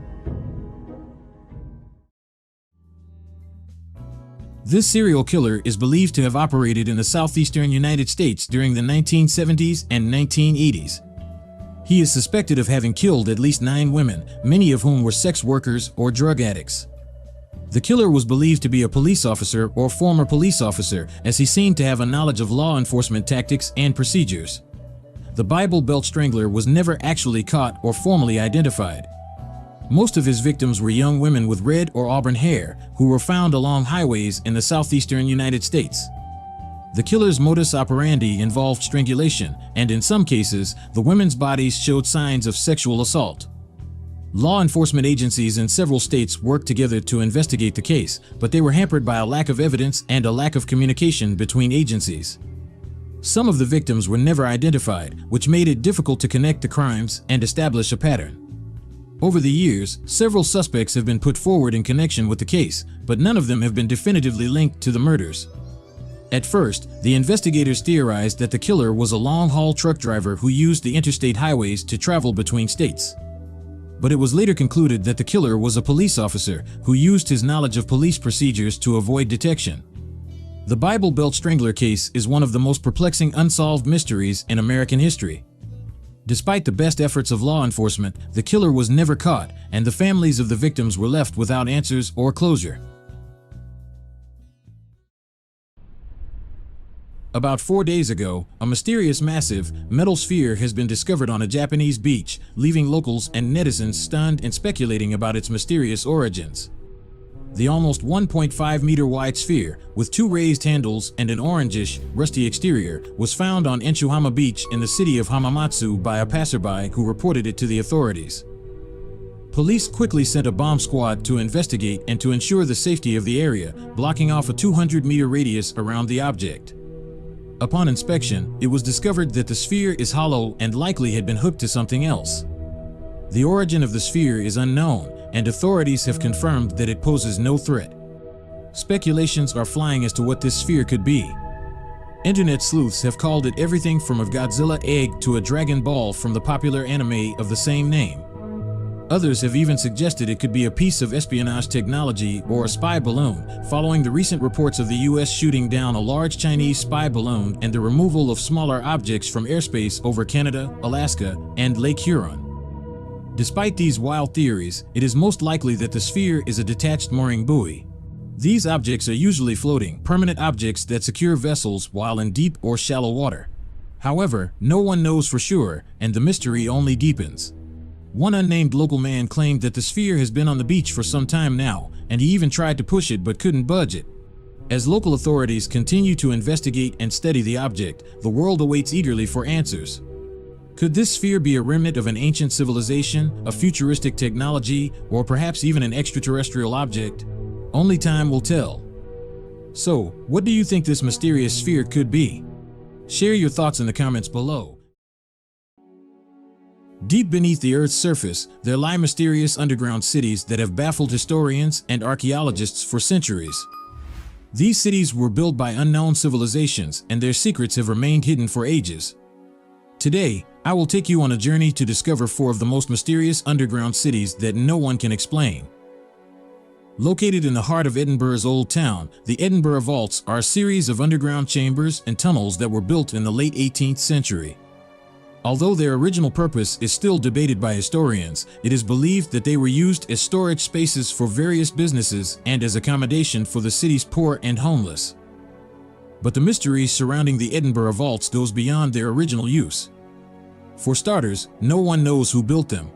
This serial killer is believed to have operated in the southeastern United States during the 1970s and 1980s. He is suspected of having killed at least 9 women, many of whom were sex workers or drug addicts. The killer was believed to be a police officer or former police officer, as he seemed to have a knowledge of law enforcement tactics and procedures. The Bible Belt Strangler was never actually caught or formally identified. Most of his victims were young women with red or auburn hair who were found along highways in the southeastern United States. The killer's modus operandi involved strangulation, and in some cases, the women's bodies showed signs of sexual assault. Law enforcement agencies in several states worked together to investigate the case, but they were hampered by a lack of evidence and a lack of communication between agencies. Some of the victims were never identified, which made it difficult to connect the crimes and establish a pattern. Over the years, several suspects have been put forward in connection with the case, but none of them have been definitively linked to the murders. At first, the investigators theorized that the killer was a long-haul truck driver who used the interstate highways to travel between states. But it was later concluded that the killer was a police officer who used his knowledge of police procedures to avoid detection. The Bible Belt Strangler case is one of the most perplexing unsolved mysteries in American history. Despite the best efforts of law enforcement, the killer was never caught, and the families of the victims were left without answers or closure. About 4 days ago, a mysterious massive metal sphere has been discovered on a Japanese beach, leaving locals and netizens stunned and speculating about its mysterious origins. The almost 1.5-meter wide sphere, with 2 raised handles and an orangish, rusty exterior, was found on Enchuhama Beach in the city of Hamamatsu by a passerby who reported it to the authorities. Police quickly sent a bomb squad to investigate and to ensure the safety of the area, blocking off a 200-meter radius around the object. Upon inspection, it was discovered that the sphere is hollow and likely had been hooked to something else. The origin of the sphere is unknown, and authorities have confirmed that it poses no threat. Speculations are flying as to what this sphere could be. Internet sleuths have called it everything from a Godzilla egg to a Dragon Ball from the popular anime of the same name. Others have even suggested it could be a piece of espionage technology or a spy balloon, following the recent reports of the US shooting down a large Chinese spy balloon and the removal of smaller objects from airspace over Canada, Alaska, and Lake Huron. Despite these wild theories, it is most likely that the sphere is a detached mooring buoy. These objects are usually floating, permanent objects that secure vessels while in deep or shallow water. However, no one knows for sure, and the mystery only deepens. One unnamed local man claimed that the sphere has been on the beach for some time now, and he even tried to push it but couldn't budge it. As local authorities continue to investigate and study the object, the world awaits eagerly for answers. Could this sphere be a remnant of an ancient civilization, a futuristic technology, or perhaps even an extraterrestrial object? Only time will tell. So, what do you think this mysterious sphere could be? Share your thoughts in the comments below. Deep beneath the Earth's surface, there lie mysterious underground cities that have baffled historians and archaeologists for centuries. These cities were built by unknown civilizations, and their secrets have remained hidden for ages. Today, I will take you on a journey to discover 4 of the most mysterious underground cities that no one can explain. Located in the heart of Edinburgh's Old Town, the Edinburgh Vaults are a series of underground chambers and tunnels that were built in the late 18th century. Although their original purpose is still debated by historians, it is believed that they were used as storage spaces for various businesses and as accommodation for the city's poor and homeless. But the mystery surrounding the Edinburgh Vaults goes beyond their original use. For starters, no one knows who built them.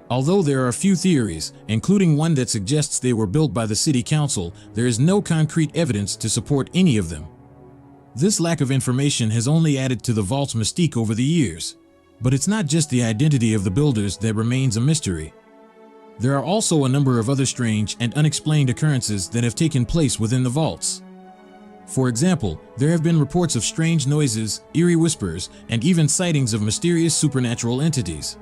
Although there are a few theories, including one that suggests they were built by the city council, there is no concrete evidence to support any of them. This lack of information has only added to the vault's mystique over the years. But it's not just the identity of the builders that remains a mystery. There are also a number of other strange and unexplained occurrences that have taken place within the vaults. For example, there have been reports of strange noises, eerie whispers, and even sightings of mysterious supernatural entities.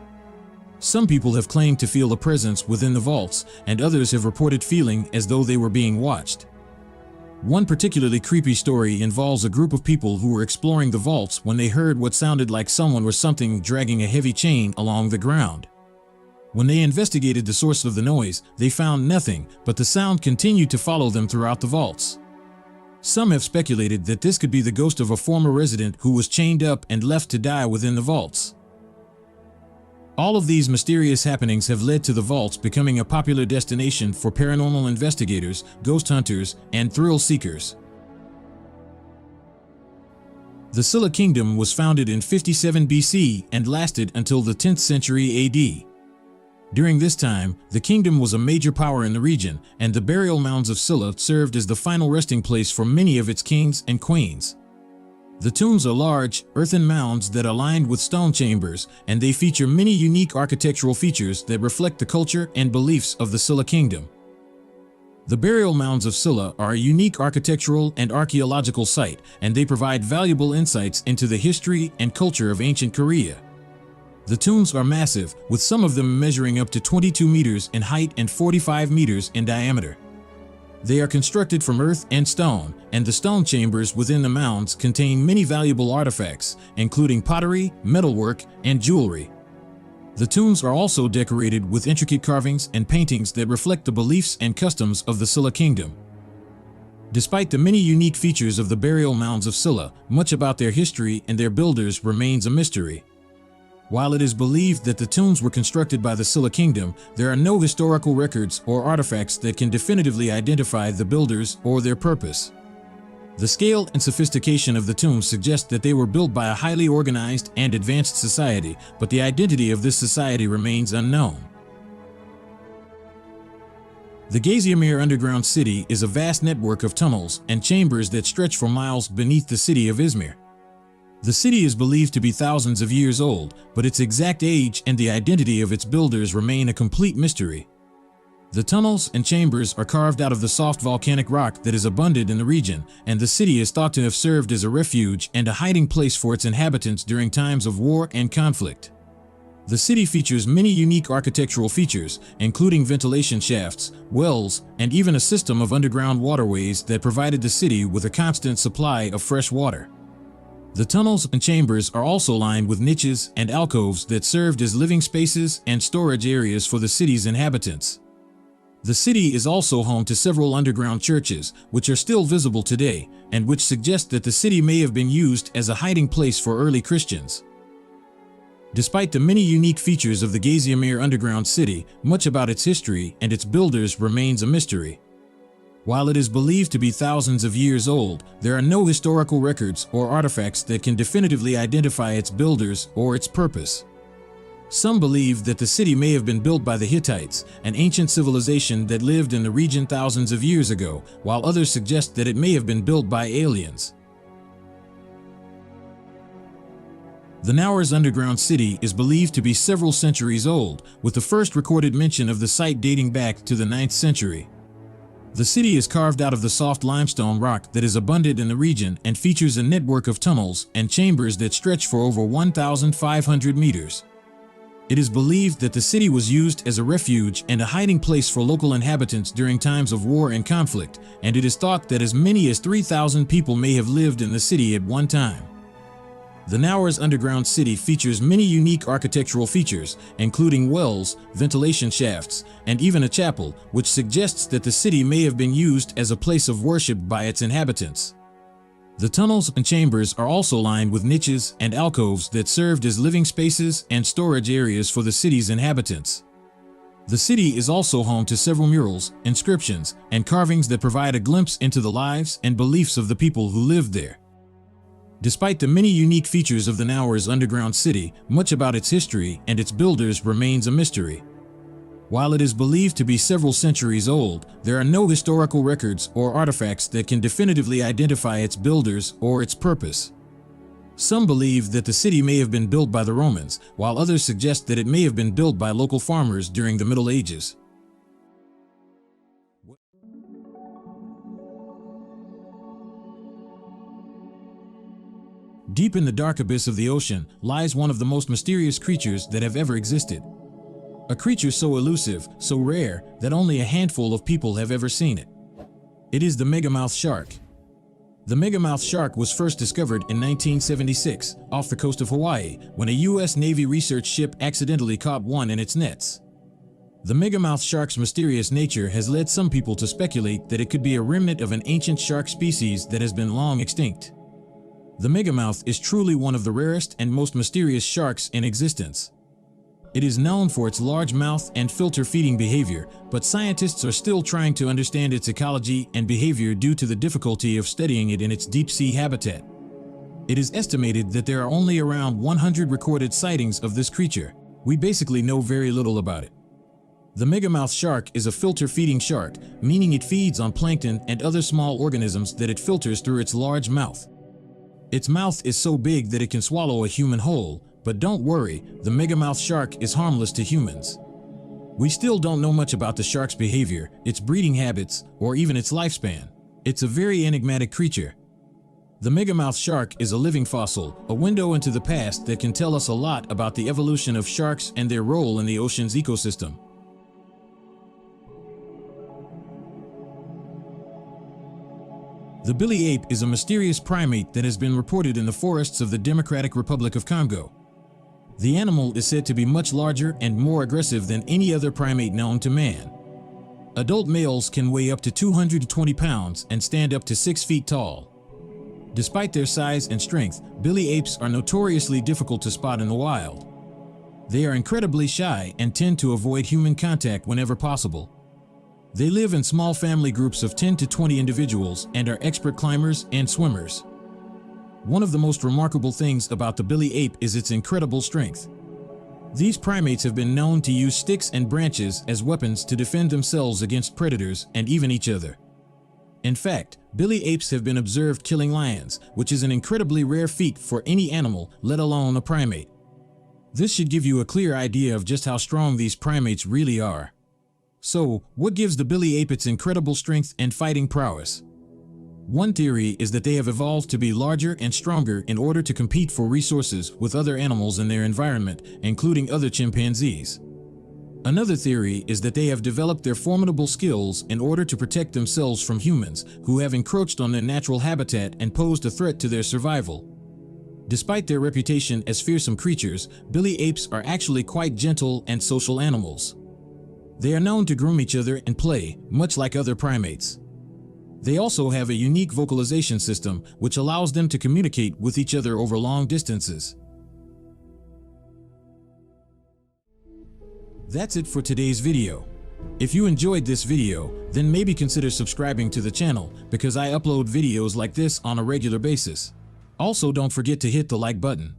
Some people have claimed to feel a presence within the vaults, and others have reported feeling as though they were being watched. One particularly creepy story involves a group of people who were exploring the vaults when they heard what sounded like someone or something dragging a heavy chain along the ground. When they investigated the source of the noise, they found nothing, but the sound continued to follow them throughout the vaults. Some have speculated that this could be the ghost of a former resident who was chained up and left to die within the vaults. All of these mysterious happenings have led to the vaults becoming a popular destination for paranormal investigators, ghost hunters, and thrill seekers. The Silla Kingdom was founded in 57 BC and lasted until the 10th century AD. During this time, the kingdom was a major power in the region, and the burial mounds of Silla served as the final resting place for many of its kings and queens. The tombs are large, earthen mounds that are lined with stone chambers, and they feature many unique architectural features that reflect the culture and beliefs of the Silla Kingdom. The burial mounds of Silla are a unique architectural and archaeological site, and they provide valuable insights into the history and culture of ancient Korea. The tombs are massive, with some of them measuring up to 22 meters in height and 45 meters in diameter. They are constructed from earth and stone, and the stone chambers within the mounds contain many valuable artifacts, including pottery, metalwork, and jewelry. The tombs are also decorated with intricate carvings and paintings that reflect the beliefs and customs of the Silla Kingdom. Despite the many unique features of the burial mounds of Silla, much about their history and their builders remains a mystery. While it is believed that the tombs were constructed by the Silla Kingdom, there are no historical records or artifacts that can definitively identify the builders or their purpose. The scale and sophistication of the tombs suggest that they were built by a highly organized and advanced society, but the identity of this society remains unknown. The Gazimir underground city is a vast network of tunnels and chambers that stretch for miles beneath the city of Izmir. The city is believed to be thousands of years old, but its exact age and the identity of its builders remain a complete mystery. The tunnels and chambers are carved out of the soft volcanic rock that is abundant in the region, and the city is thought to have served as a refuge and a hiding place for its inhabitants during times of war and conflict. The city features many unique architectural features, including ventilation shafts, wells, and even a system of underground waterways that provided the city with a constant supply of fresh water. The tunnels and chambers are also lined with niches and alcoves that served as living spaces and storage areas for the city's inhabitants. The city is also home to several underground churches, which are still visible today, and which suggest that the city may have been used as a hiding place for early Christians. Despite the many unique features of the Gazimir underground city, much about its history and its builders remains a mystery. While it is believed to be thousands of years old, there are no historical records or artifacts that can definitively identify its builders or its purpose. Some believe that the city may have been built by the Hittites, an ancient civilization that lived in the region thousands of years ago, while others suggest that it may have been built by aliens. The Nauer's underground city is believed to be several centuries old, with the first recorded mention of the site dating back to the 9th century. The city is carved out of the soft limestone rock that is abundant in the region and features a network of tunnels and chambers that stretch for over 1,500 meters. It is believed that the city was used as a refuge and a hiding place for local inhabitants during times of war and conflict, and it is thought that as many as 3,000 people may have lived in the city at one time. The Nauer's underground city features many unique architectural features, including wells, ventilation shafts, and even a chapel, which suggests that the city may have been used as a place of worship by its inhabitants. The tunnels and chambers are also lined with niches and alcoves that served as living spaces and storage areas for the city's inhabitants. The city is also home to several murals, inscriptions, and carvings that provide a glimpse into the lives and beliefs of the people who lived there. Despite the many unique features of the Nauer's underground city, much about its history and its builders remains a mystery. While it is believed to be several centuries old, there are no historical records or artifacts that can definitively identify its builders or its purpose. Some believe that the city may have been built by the Romans, while others suggest that it may have been built by local farmers during the Middle Ages. Deep in the dark abyss of the ocean lies one of the most mysterious creatures that have ever existed. A creature so elusive, so rare, that only a handful of people have ever seen it. It is the Megamouth Shark. The Megamouth Shark was first discovered in 1976 off the coast of Hawaii when a U.S. Navy research ship accidentally caught one in its nets. The Megamouth Shark's mysterious nature has led some people to speculate that it could be a remnant of an ancient shark species that has been long extinct. The Megamouth is truly one of the rarest and most mysterious sharks in existence. It is known for its large mouth and filter-feeding behavior, but scientists are still trying to understand its ecology and behavior due to the difficulty of studying it in its deep-sea habitat. It is estimated that there are only around 100 recorded sightings of this creature. We basically know very little about it. The Megamouth shark is a filter-feeding shark, meaning it feeds on plankton and other small organisms that it filters through its large mouth. Its mouth is so big that it can swallow a human whole, but don't worry, the Megamouth shark is harmless to humans. We still don't know much about the shark's behavior, its breeding habits, or even its lifespan. It's a very enigmatic creature. The Megamouth shark is a living fossil, a window into the past that can tell us a lot about the evolution of sharks and their role in the ocean's ecosystem. The billy ape is a mysterious primate that has been reported in the forests of the Democratic Republic of Congo. The animal is said to be much larger and more aggressive than any other primate known to man. Adult males can weigh up to 220 pounds and stand up to 6 feet tall. Despite their size and strength, billy apes are notoriously difficult to spot in the wild. They are incredibly shy and tend to avoid human contact whenever possible. They live in small family groups of 10 to 20 individuals and are expert climbers and swimmers. One of the most remarkable things about the billy ape is its incredible strength. These primates have been known to use sticks and branches as weapons to defend themselves against predators and even each other. In fact, billy apes have been observed killing lions, which is an incredibly rare feat for any animal, let alone a primate. This should give you a clear idea of just how strong these primates really are. So, what gives the billy ape its incredible strength and fighting prowess? One theory is that they have evolved to be larger and stronger in order to compete for resources with other animals in their environment, including other chimpanzees. Another theory is that they have developed their formidable skills in order to protect themselves from humans who have encroached on their natural habitat and posed a threat to their survival. Despite their reputation as fearsome creatures, billy apes are actually quite gentle and social animals. They are known to groom each other and play, much like other primates. They also have a unique vocalization system which allows them to communicate with each other over long distances. That's it for today's video. If you enjoyed this video, then maybe consider subscribing to the channel because I upload videos like this on a regular basis. Also, don't forget to hit the like button.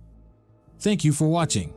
Thank you for watching.